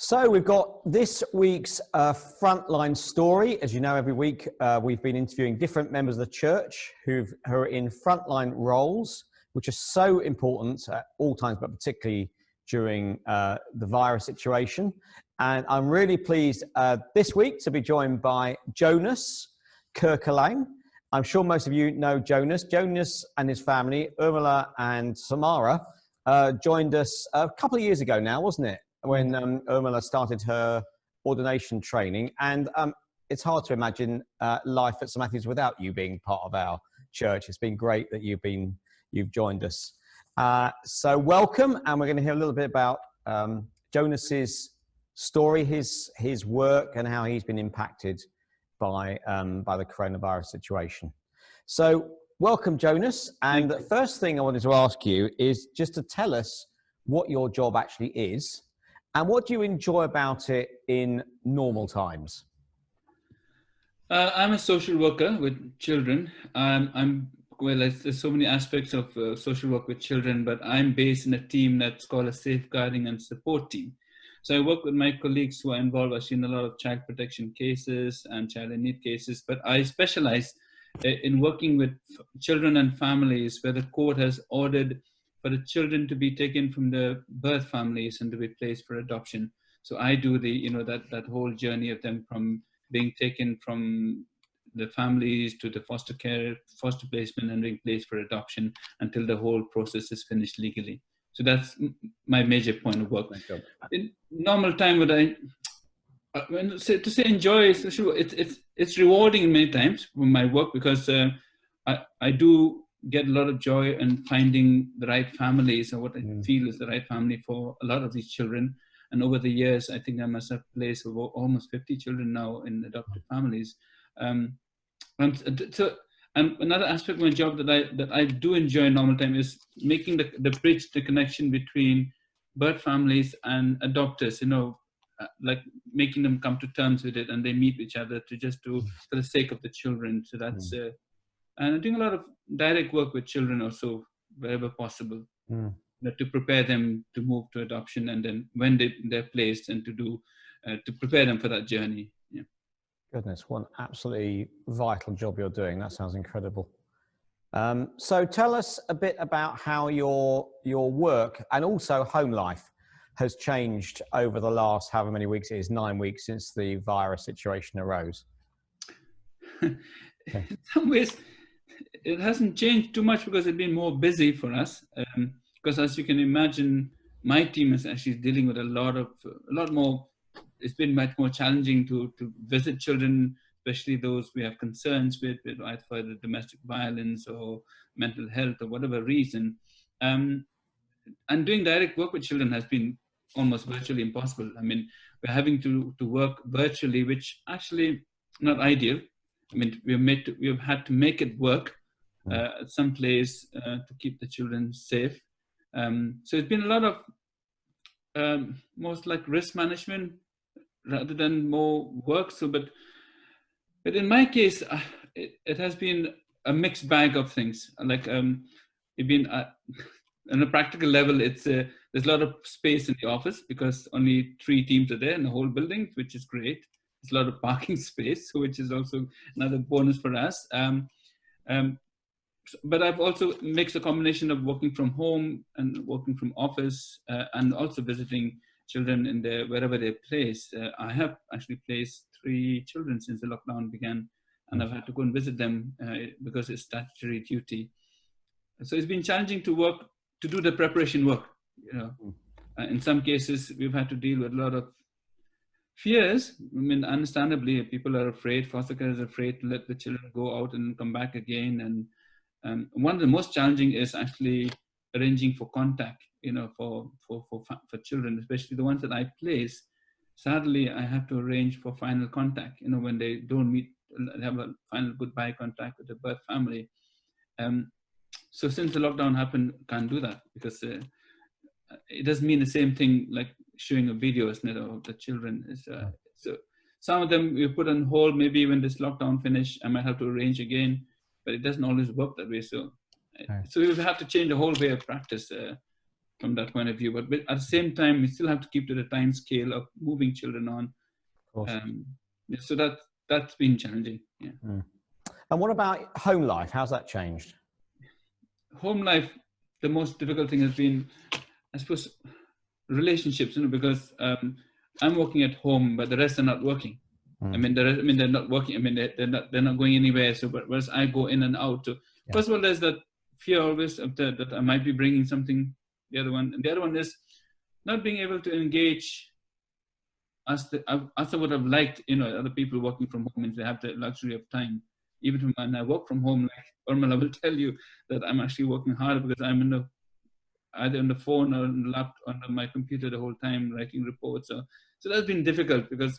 So we've got this week's frontline story. As you know, every week we've been interviewing different members of the church who are in frontline roles, which are so important at all times, but particularly during the virus situation. And I'm really pleased this week to be joined by Jonas Kurkalang. I'm sure most of you know Jonas. Jonas and his family, Urmila and Samara, joined us a couple of years ago now, wasn't it? When Urmila started her ordination training. And it's hard to imagine life at St Matthew's without you being part of our church. It's been great that you've joined us. So welcome, and we're going to hear a little bit about Jonas's story, his work, and how he's been impacted by the coronavirus situation. So welcome, Jonas. And the first thing I wanted to ask you is just to tell us what your job actually is. And what do you enjoy about it in normal times? I'm a social worker with children. There's so many aspects of social work with children, but I'm based in a team that's called a safeguarding and support team. So I work with my colleagues who are involved. I've seen a lot of child protection cases and child in need cases, but I specialize in working with children and families where the court has ordered for the children to be taken from the birth families and to be placed for adoption. So I do that whole journey of them from being taken from the families to the foster care, foster placement, and being placed for adoption until the whole process is finished legally. So that's my major point of work. In normal time, to say enjoy, it's rewarding in many times from my work because I do get a lot of joy in finding the right families or what I feel is the right family for a lot of these children. And over the years, I think I must have placed almost 50 children now in adopted families. And another aspect of my job that I do enjoy in normal time is making the bridge, the connection between birth families and adopters, like making them come to terms with it and they meet each other for the sake of the children. So that's, and I'm doing a lot of direct work with children also, wherever possible, to prepare them to move to adoption, and then when they're placed, and to prepare them for that journey. Yeah. Goodness, what an absolutely vital job you're doing. That sounds incredible. So tell us a bit about how your work and also home life has changed over the last however many weeks it is, 9 weeks since the virus situation arose. In some ways, it hasn't changed too much because it's been more busy for us. Because as you can imagine, my team is actually dealing with a lot more. It's been much more challenging to visit children, especially those we have concerns with either domestic violence or mental health or whatever reason. And doing direct work with children has been almost virtually impossible. I mean, we're having to work virtually, which actually not ideal. I mean, we've had to make it work at some place to keep the children safe. So it's been a lot of most like risk management rather than more work. So, but in my case, it has been a mixed bag of things. Like it's been on a practical level, there's a lot of space in the office because only 3 teams are there in the whole building, which is great. There's a lot of parking space, which is also another bonus for us. But I've also mixed a combination of working from home and working from office and also visiting children in wherever they're placed. I have actually placed 3 children since the lockdown began, and I've had to go and visit them because it's statutory duty. So it's been challenging to do the preparation work. In some cases, we've had to deal with a lot of fears. I mean, understandably, people are afraid. Foster care is afraid to let the children go out and come back again. And one of the most challenging is actually arranging for contact, for children, especially the ones that I place. Sadly, I have to arrange for final contact, when they don't meet, have a final goodbye contact with the birth family. So since the lockdown happened, can't do that because it doesn't mean the same thing like showing a video, isn't it, of the children. So some of them we put on hold. Maybe when this lockdown finish, I might have to arrange again, but it doesn't always work that way. So we've had to change the whole way of practice from that point of view. But at the same time, we still have to keep to the time scale of moving children on. Of course. So that's been challenging. Yeah. And what about home life? How's that changed? Home life, the most difficult thing has been, I suppose, relationships. Because I'm working at home, but the rest are not working. I mean, they're not working. I mean, they're not going anywhere. So, but whereas I go in and out. So, first of all, there's that fear always of that I might be bringing something. The other one is not being able to engage as I would have liked. Other people working from home, and they have the luxury of time. Even when I work from home, like Urmila will tell you that I'm actually working hard because I'm either on the phone or on the laptop, on my computer the whole time writing reports. So that's been difficult because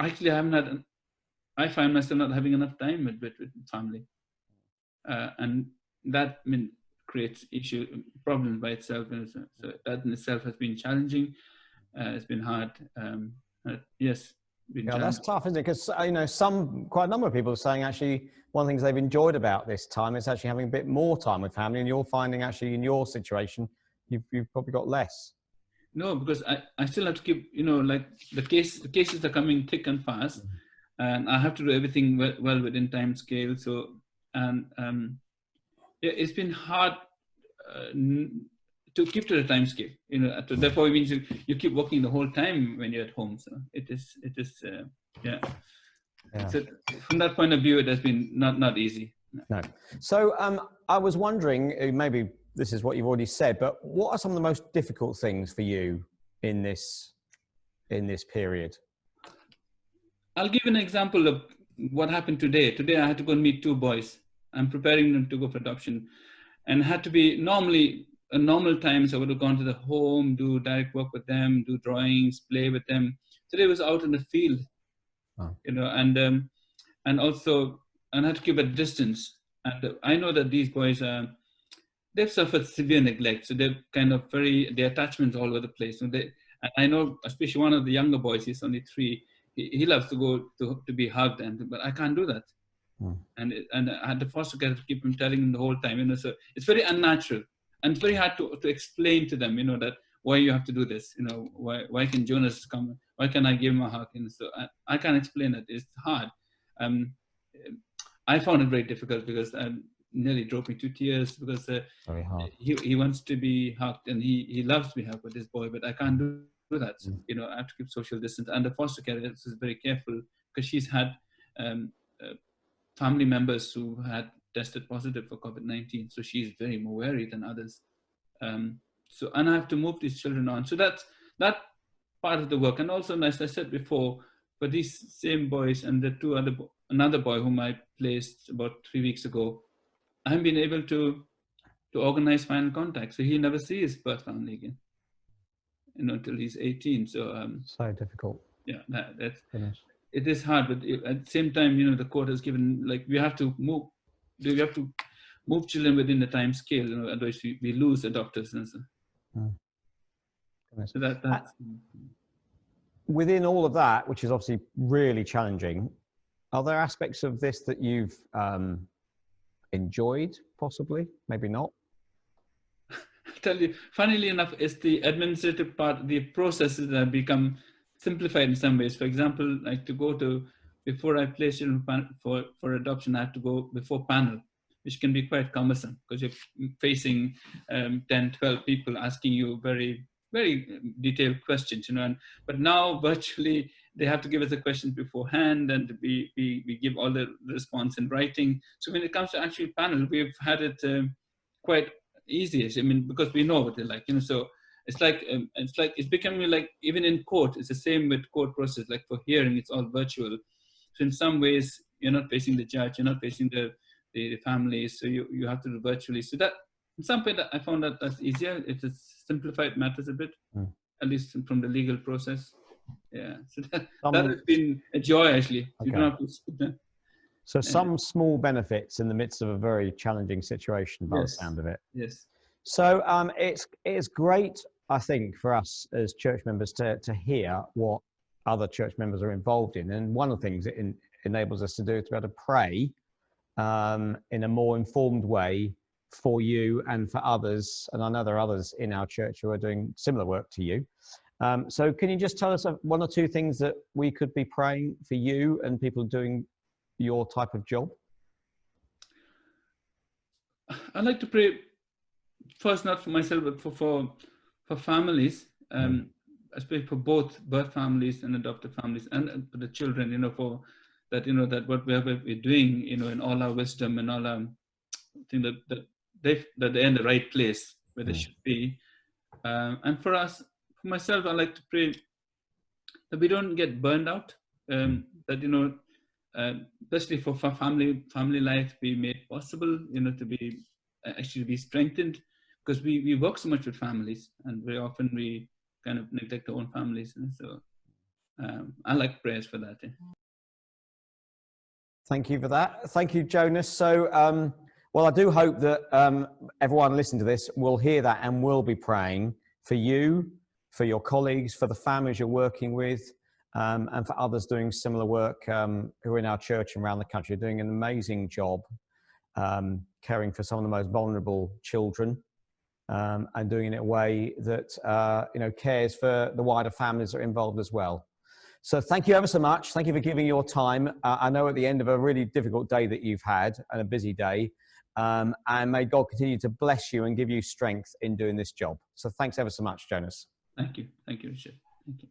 actually I find myself not having enough time with family, and that creates problems by itself. So that in itself has been challenging. It's been hard. Yes. Yeah, that's tough, isn't it? Because quite a number of people are saying actually one of the things they've enjoyed about this time is actually having a bit more time with family, and you're finding actually in your situation you've probably got less. No, because I still have to keep like the cases are coming thick and fast, and I have to do everything well within time scale. So it's been hard to keep to the time scale. Therefore it means you keep working the whole time when you're at home. So it is yeah. So from that point of view, it has been not easy. No. So I was wondering, maybe this is what you've already said, but what are some of the most difficult things for you in this period? I'll give an example of what happened today. Today I had to go and meet two boys. I'm preparing them to go for adoption, and it had to be normal times. I would have gone to the home, do direct work with them, do drawings, play with them. Today was out in the field, and also I had to keep a distance. And I know that these boys they've suffered severe neglect, so they're kind of their attachments all over the place. So I know, especially one of the younger boys, he's only 3. He loves to go to be hugged, but I can't do that. And I had the foster care to keep him telling him the whole time. So it's very unnatural, and it's very hard to explain to them, that why you have to do this. Why can Jonas come? Why can I give him a hug? So I can't explain it. It's hard. I found it very difficult because nearly drove me to tears because very hard. He wants to be hugged, and he loves to be hugged with this boy, but I can't do that. So, I have to keep social distance. And the foster care is very careful because she's had family members who had tested positive for COVID-19. So she's very more wary than others. And I have to move these children on. So that's that part of the work. And also, as I said before, for these same boys and another boy whom I placed about 3 weeks ago, I haven't been able to organize final contact. So he never sees his birth family again, until he's 18. So so difficult. Yeah, it is hard, but at the same time, the court has given, like, we have to move children within the time scale, otherwise we lose the doctors. And so. So that's within all of that, which is obviously really challenging, are there aspects of this that you've enjoyed, possibly, maybe not? I'll tell you, funnily enough, it's the administrative part, the processes that have become simplified in some ways. For example, like before I place children for adoption, I have to go before panel, which can be quite cumbersome because you're facing 10, 12 people asking you very, very detailed questions, but now virtually they have to give us the questions beforehand, and we give all the response in writing. So when it comes to actual panel, we've had it quite easy. Because we know what they're like, so it's becoming like, even in court, it's the same with court process. Like for hearing, it's all virtual. So in some ways, you're not facing the judge, you're not facing the families, so you have to do virtually. So that, in some way, that I found that's easier. It has simplified matters a bit, at least from the legal process. Yeah, so that has been a joy, actually. Okay. You don't have to. So some small benefits in the midst of a very challenging situation, by the sound of it. Yes. So it's great, I think, for us as church members to hear what other church members are involved in. And one of the things it enables us to do is to be able to pray in a more informed way for you and for others. And I know there are others in our church who are doing similar work to you. So can you just tell us one or two things that we could be praying for you and people doing your type of job? I'd like to pray first, not for myself, but for families, especially for both birth families and adopted families, and for the children. For that, that whatever we're doing, in all our wisdom and all our thing, that they're in the right place where they should be. And for us, for myself, I like to pray that we don't get burned out. That especially for family life, be made possible. To be actually be strengthened, because we work so much with families, and very often we kind of neglect our own families. And so I like prayers for that. Thank you for that. Thank you, Jonas. So, well, I do hope that everyone listening to this will hear that and will be praying for you, for your colleagues, for the families you're working with, and for others doing similar work who are in our church and around the country, doing an amazing job caring for some of the most vulnerable children, and doing it in a way that cares for the wider families that are involved as well. So thank you ever so much. Thank you for giving your time. I know at the end of a really difficult day that you've had, and a busy day, and may God continue to bless you and give you strength in doing this job. So thanks ever so much, Jonas. Thank you, Richard. Thank you.